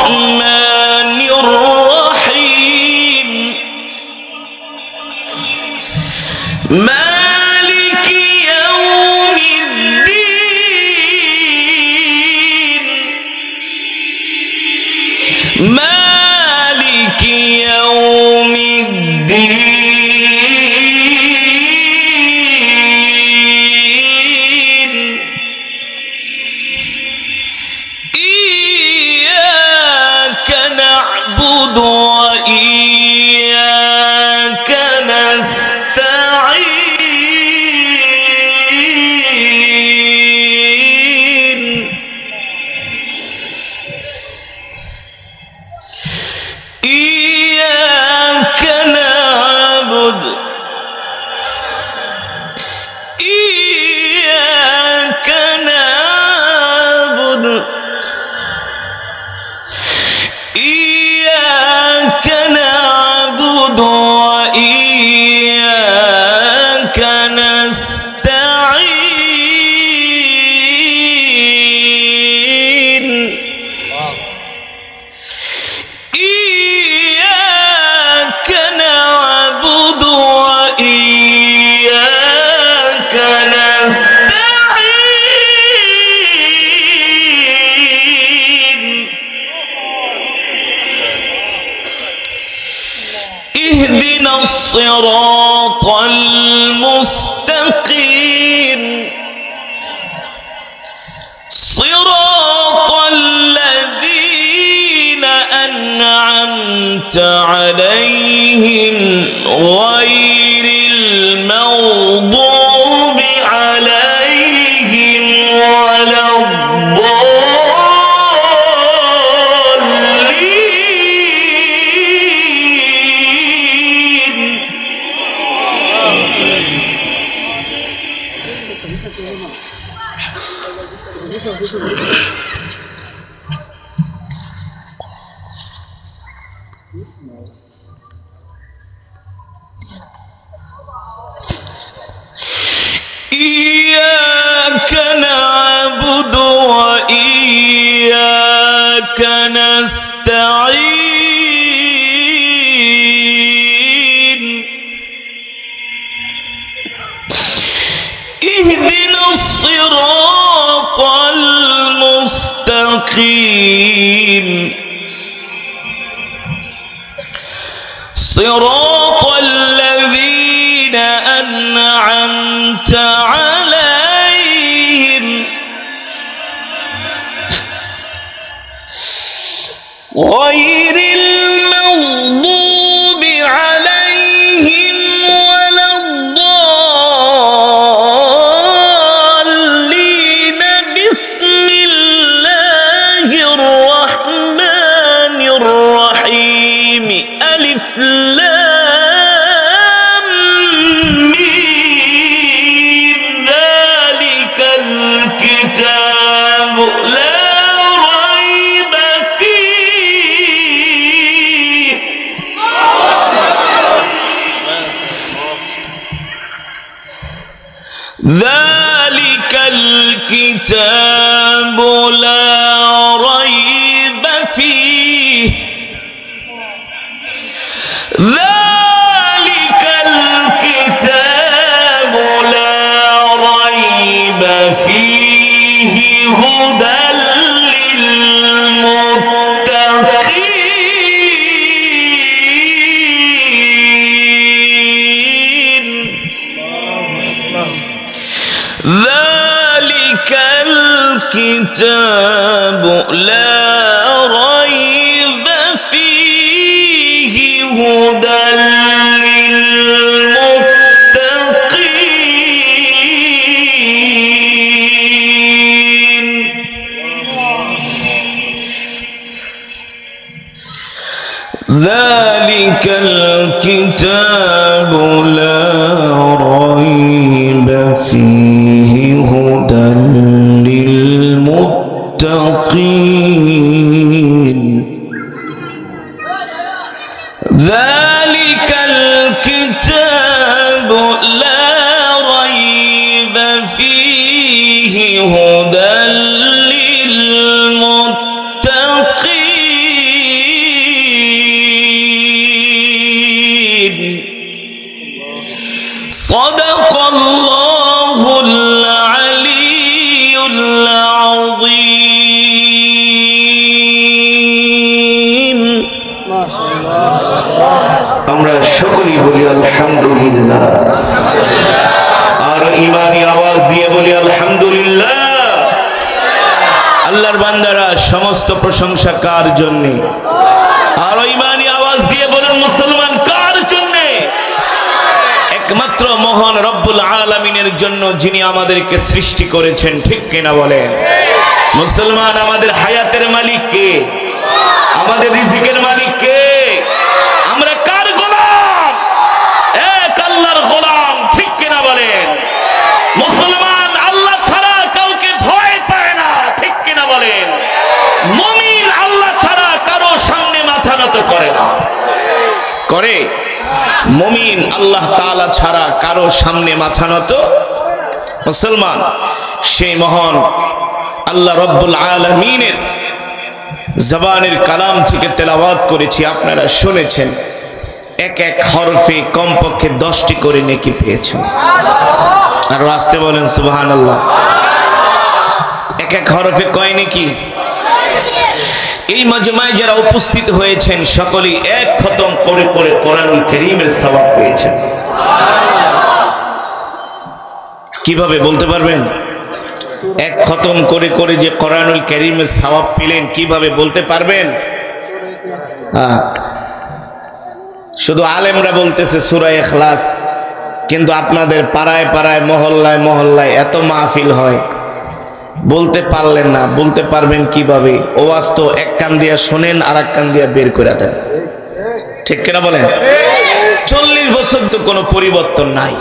الرحمن الرحيم. مالك يوم الدين. مالك يوم الدين. إياك نعبد وإياك نستعين. إياك نعبد إياك نعبد إياك نعبد وإياك نستعين. إياك نعبد وإياك نستعين. اهدنا الصراط المستقيم. صراط الذين أنعمت عليهم غير المغضوب عليهم ولا الضالين. إياك نعبد وإياك نستعين. اهدنا الصراط المستقيم. صراط الذين أنعمت عليهم غير المغضوب عليهم ولا الضالين. بسم الله الرحمن الرحيم. ألف لام ميم. ذلك الكتاب لا ريب فيه. ذلك الكتاب لا ريب فيه. ذلك الكتاب لا ريب فيه هدى للمتقين. الكتاب لا ريب فيه هدى للمتقين ذلك الكتاب لا ريب فيه هدى للمتقين ذلك الكتاب لا ريب فيه هدى للمتقين صدق الله العلي العظيم আমরা সকলেই বলি আলহামদুলিল্লাহ আর ঈমানি আওয়াজ দিয়ে বলি আলহামদুলিল্লাহ আল্লাহর বান্দারা সমস্ত প্রশংসা কার জন্য আর ঈমানি আওয়াজ দিয়ে বলেন মুসলমান কার জন্য একমাত্র মহান রব্বুল আলামিনের জন্য যিনি আমাদেরকে সৃষ্টি করেছেন ঠিক কিনা বলেন মুসলমান আমাদের হায়াতের মালিক কে আমাদের রিজিকের মালিক কে আমরা কার গোলাম এক আল্লাহর গোলাম ঠিক কিনা বলেন মুসলমান আল্লাহ ছাড়া কাউকে ভয় পায় না ঠিক কিনা বলেন মুমিন আল্লাহ ছাড়া কারো সামনে মাথা নত করে না করে মুমিন আল্লাহ তাআলা ছাড়া কারো সামনে মাথা নত মুসলমান সেই মহান আল্লাহ রব্বুল আলামিনের জবানের কালাম থেকে তেলাওয়াত করেছি আপনারা শুনেছেন এক এক হরফে কমপক্ষে 10টি করে নেকি পেয়েছেন আর আসতে বলেন সুবহানাল্লাহ এক এক হরফে কয় নেকি এই মজমায় যারা উপস্থিত হয়েছেন সকলেই এক খতম করে করে কোরআনুল কারীমের সওয়াব পেয়েছেন কিভাবে বলতে পারবেন এক খতম করে করে যে কোরআনুল কারীমের সওয়াব পেলেন কিভাবে বলতে পারবেন শুধু আলেমরা বলতেছে সূরা ইখলাস কিন্তু আপনাদের পাড়ায় পাড়ায় মহল্লায় মহল্লায় এত মাহফিল হয় বলতে পারলেন না বলতে পারবেন কিভাবে ওয়াজ তো এক কান দিয়া শুনেন আর এক কান দিয়া বের করে দেন ঠিক কিনা বলেন 40 বছর তো কোনো পরিবর্তন নাই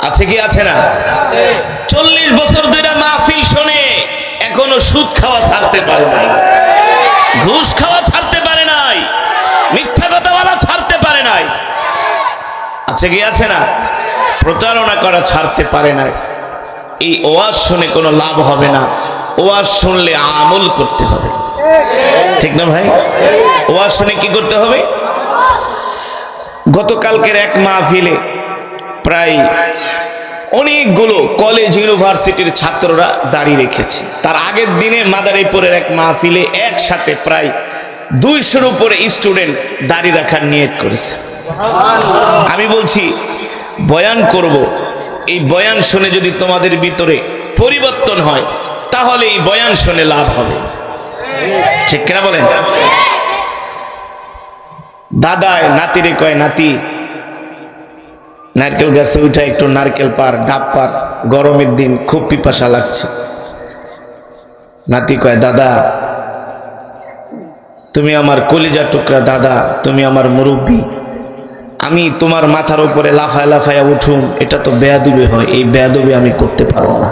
আছে কি আছে না 40 বছর ধরে মাহফিল শুনে এখনো সুদ খাওয়া ছাড়তে পারে নাই ঘুষ খাওয়া ছাড়তে পারে নাই মিথ্যা কথা বলা ছাড়তে পারে নাই আছে কি আছে না প্রতারণা করা ছাড়তে পারে নাই এই ওয়াজ শুনে কোনো লাভ হবে না ওয়াজ শুনলে আমল করতে হবে ঠিক না ভাই ওয়াজ শুনে কি করতে হবে গতকালকের এক মাহফিলে প্রায় অনেকগুলো কলেজ ইউনিভার্সিটির ছাত্ররা দাঁড়িয়ে রেখেছে তার আগের দিনে মাদারীপুরের এক মাহফিলে একসাথে প্রায় 200-র উপরে স্টুডেন্ট দাঁড়িয়ে রাখার নিয়ত করেছে আমি বলছি বয়ান করব এই বয়ান শুনে যদি তোমাদের ভিতরে পরিবর্তন হয় তাহলে এই বয়ান শুনে লাভ হবে ঠিক কিনা বলেন দাদায় নাতিরে কয় নাতি নারকেল গাছে উঠে একটু নারকেল পার ডাব পার গরমের দিন খুব পিপাসা লাগছে নাতি কয় দাদা তুমি আমার কলিজা টুকরা দাদা তুমি আমার মুরব্বী আমি তোমার মাথার উপরে লাফায় লাফায়া উঠুম এটা তো বেয়াদবি হয় এই বেয়াদবি আমি করতে পারবো না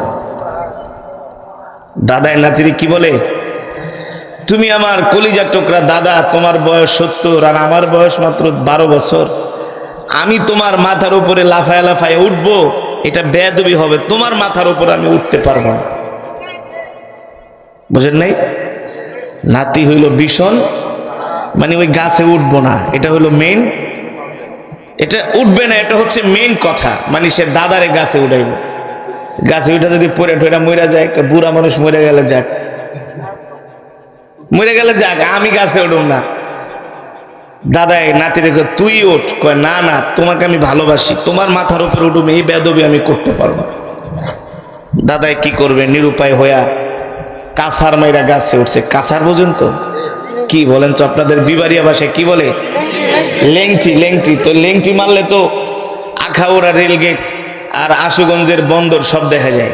দাদায় নাতিরে কি বলে তুমি আমার কলিজা টুকরা দাদা তোমার বয়স 70 আর আমার বয়স মাত্র 12 বছর আমি তোমার মাথার উপরে লাফায় লাফায় উঠবো এটা বেয়াদবি হবে তোমার মাথার উপরে আমি উঠতে পারবো না বুঝেন নাই নাতি হইল ভীষণ মানে ওই গাছে উঠবো না এটা হলো মেইন এটা উঠবে না এটা হচ্ছে মেইন কথা মানে সে দাদারে গাছে উঠাইব গাছে উঠে যদি পড়ে ঠোরা মরে যায় একটা বুড়া মানুষ মরে গেলে যাক আমি গাছে উঠুম না দাদাই নাতিরে তুই ওঠ কয় না না তোমাকে আমি ভালোবাসি তোমার মাথার উপরে উঠুম এই বেয়াদবি আমি করতে পারবো দাদাই কি করবে নিরুপায় হইয়া কাছার মাইরা গাছে উঠছে। কাছার পর্যন্ত কি বলেন তো আপনাদের বিবাড়িয়া ভাষায় কি বলে? লেংটি। লেংটি তো লেংটি মারলে তো আখাউড়া রেলগেট আর আশুগঞ্জের বন্দর সব দেখা যায়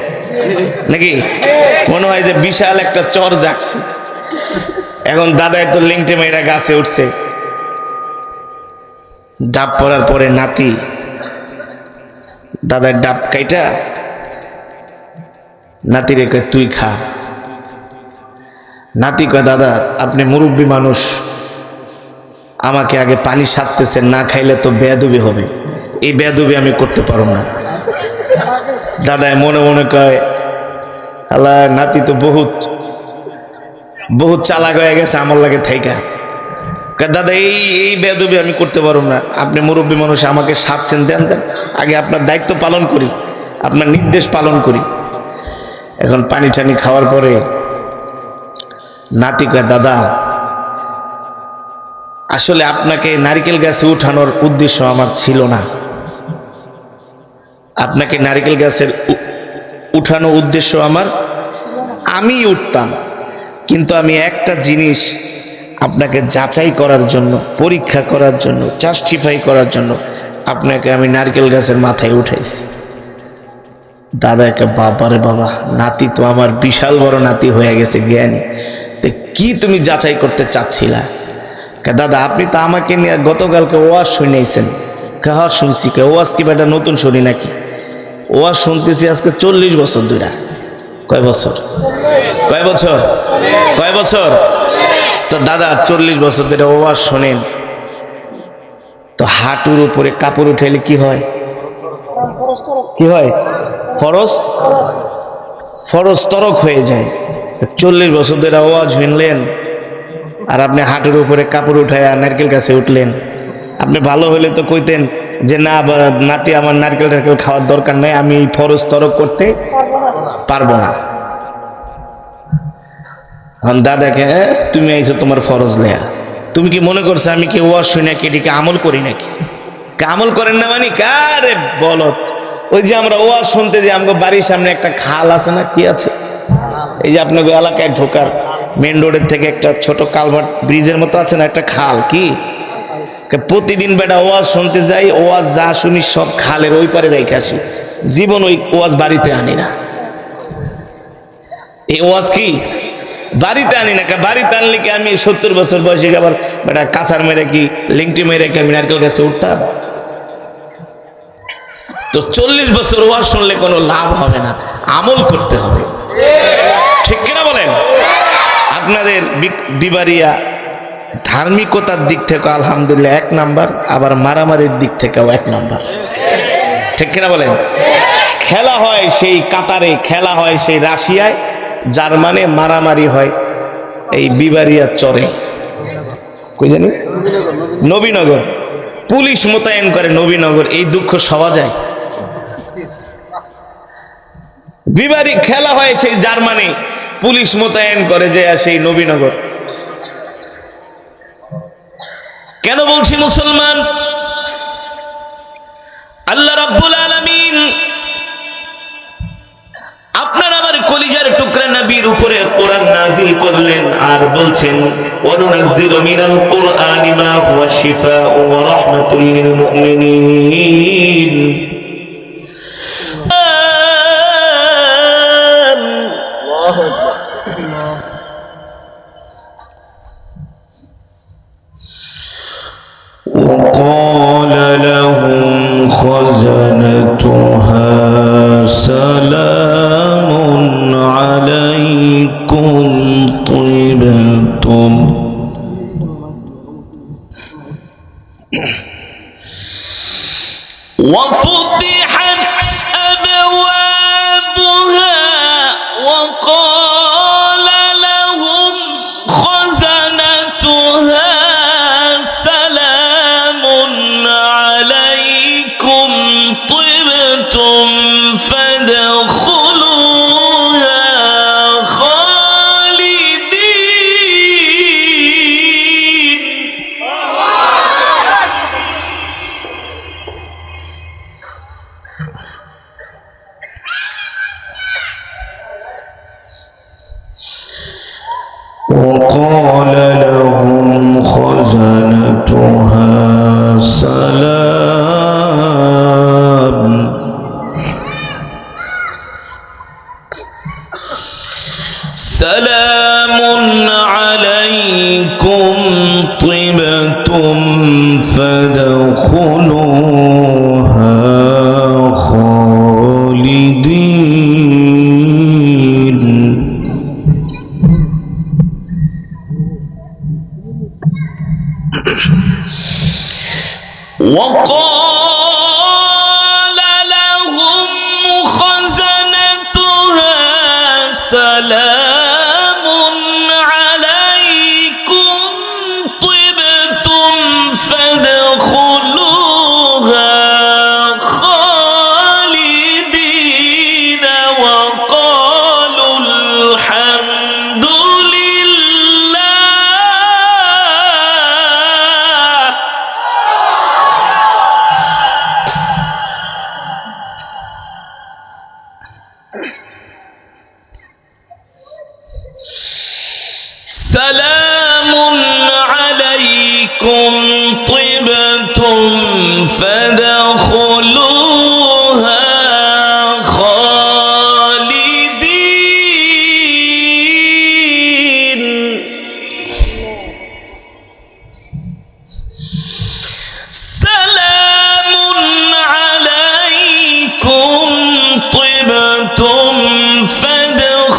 নাকি? মনে হয় যে বিশাল একটা চর জাগছে। এখন দাদাই তো লেংটি মাইরা গাছে উঠছে। ডাব পড়ার পরে নাতি দাদার ডাব কাইটা নাতি রেখে তুই খা। নাতি কয় দাদা আপনি মুরব্বী মানুষ, আমাকে আগে পানি সারতেছেন, না খাইলে তো বেয়াদবি হবে, এই বেয়াদবি আমি করতে পারব না। দাদায় মনে মনে কয় আল্লাহ নাতি তো বহুত বহুত চালাক হয়ে গেছে আমার লাগে থাইকা। দাদা এই বেয়াদবি আমি করতে পারব না, আপনি মুরব্বী মানুষ আমাকে সারছেন, দেন দেন আগে আপনার দায়িত্ব পালন করি, আপনার নির্দেশ পালন করি। এখন পানি টানি খাওয়ার পরে নাতি কয় দাদা আসলে আপনাকে নারকেল গাছে উঠানোর উদ্দেশ্য আমার ছিল না, আপনাকে নারকেল গাছের উঠানো উদ্দেশ্য আমার, আমি উঠতাম, কিন্তু আমি একটা জিনিস আপনাকে যাচাই করার জন্য, পরীক্ষা করার জন্য, জাস্টিফাই করার জন্য আপনাকে আমি নারকেল গাছের মাথায় উঠাইছি। দাদাকে বাবারে বাবা, নাতি তো আমার বিশাল বড় নাতি হয়ে গেছে, জ্ঞানী। তো কি তুমি যাচাই করতে চাচ্ছিলা? দাদা আপনি তো আমাকে নিয়ে গতকালকে ওয়াজ শুনেছেন। হ্যাঁ শুনছি। ওয়াজ কি বেটা নতুন শুনি নাকি? ওয়াজ শুনতেছি আজকে 40 বছর ধরে। কয় বছর? কয় বছর? কয় বছর? তো দাদা 40 বছর ধরে ওয়াজ শোনেন, তো হাঁটুর উপরে কাপড় উঠাইলে কি হয়? কি হয়? ফরজ ফরজ তরক হয়ে যায়। 40 বছর ধরে ওয়াজ শুনলেন আর আপনি হাঁটুর উপরে কাপড় উঠায় নারকেল গাছে উঠলেন। আপনি ভালো হলে তো কইতেন যে না নাতি আমার নারকেল টারকেল খাওয়ার দরকার নাই, আমি ফরজ তরক করতে পারবো না। দাদাকে তুমি আইছো তোমার ফরজ লেয়া, তুমি কি মনে করছো আমি কি ওয়াজ শুনি নাকি এটিকে আমল করি নাকি? আমল করেন না মানে কারে বলত? ওই যে আমরা ওয়াজ শুনতে যে আমাকে বাড়ির সামনে একটা খাল আছে না, কি আছে, এই যে আপনাকে এলাকায় ঢোকার মেন রোডের থেকে একটা ছোট কালভার্ট ব্রিজের মতো আছে না একটা খাল, কি প্রতিদিন বেটা ওয়াজ শুনতে যাই, ওয়াজ যা শুনি সব খালের ওই পারে রেখে আসি, জীবন ওই ওয়াজ বাড়িতে আনি না। এই ওয়াজ কি বাড়িতে আনি না? বাড়িতে আনলে কি আমি 70 বছর বয়সে আবার বেটা কাঁচার মেরে কি লিংটি মেরে কি আমি নারকেল গাছে উঠতাম? তো 40 বছর ওয়াজ শুনলে কোনো লাভ হবে না, আমল করতে হবে, ঠিক কিনা বলেন? আপনাদের বিবাড়িয়া ধার্মিকতার দিক থেকে আলহামদুলিল্লাহ 1 নাম্বার, আবার মারামারির দিক থেকেও 1 নাম্বার, ঠিক কিনা বলেন? খেলা হয় সেই কাতারে, খেলা হয় সেই রাশিয়ায়, জার্মানে, মারামারি হয় এই বিবাড়িয়া চরে, কই জানি নবীনগর, পুলিশ মোতায়েন করে নবীনগর। এই দুঃখ সওয়া যায়। বিবাড়ি খেলা হয় সেই জার্মানি, পুলিশ মোতায়েন করে যে সেই নবীনগর। কেন বলছি মুসলমান? আল্লাহ রাব্বুল আলামিন আপনার আমার কলিজার টুকরা নবীর উপরে কোরআন নাযিল করলেন আর বলছেন ওয়ানুনাজ্জিলু মিনাল কুরআনি মা হুয়া শিফাউ ওয়া রাহমাতুল লিল মুমিনিন। আল্লাহু আকবার। وقال لهم خزنتها سلام عليكم طبتم وفتحت أبوابها وقال لهم خزنتها سلام عليكم طبتم فادخلوها خالدين। وقال لهم خزنتها سلام عليكم طبتم فادخلوها خالدين. وقال لهم خزنتها سلام عليكم طبتم فادخلوها خالدين وقالوا الحمد لله. سلام عليكم طبتم فادخلوها خالدين. سلام عليكم طبتم فادخلوها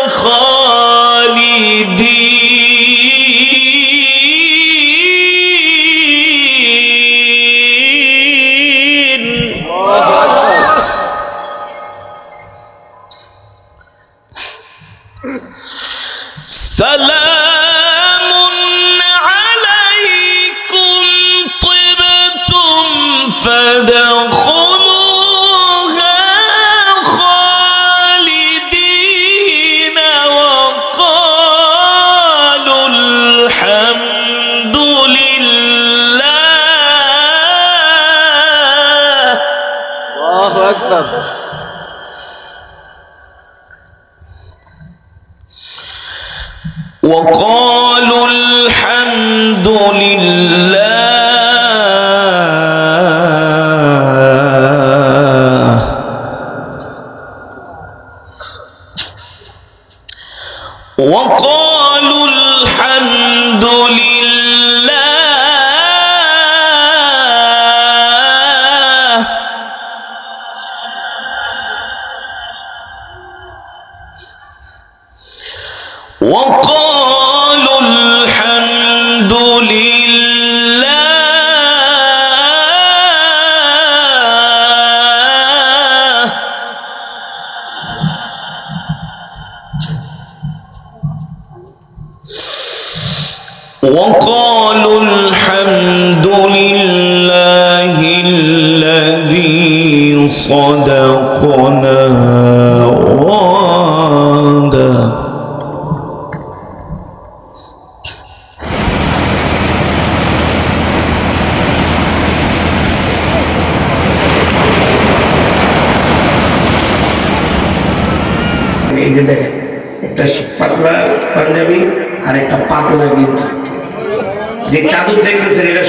خالدين. سلام عليكم طبتم فادخلوها خالدين وقالوا الحمد لله. الله أكبر. وقالوا الحمد لله. وقالوا الحمد لله. وقالوا الحمد لله. وقالوا الحمد لله الذي صدقنا وعده. এই যে দেখেন একটা পাতলা পাঞ্জাবি আর একটা পাতলা গেঞ্জি, যে চাদর দেখতেছেন এটা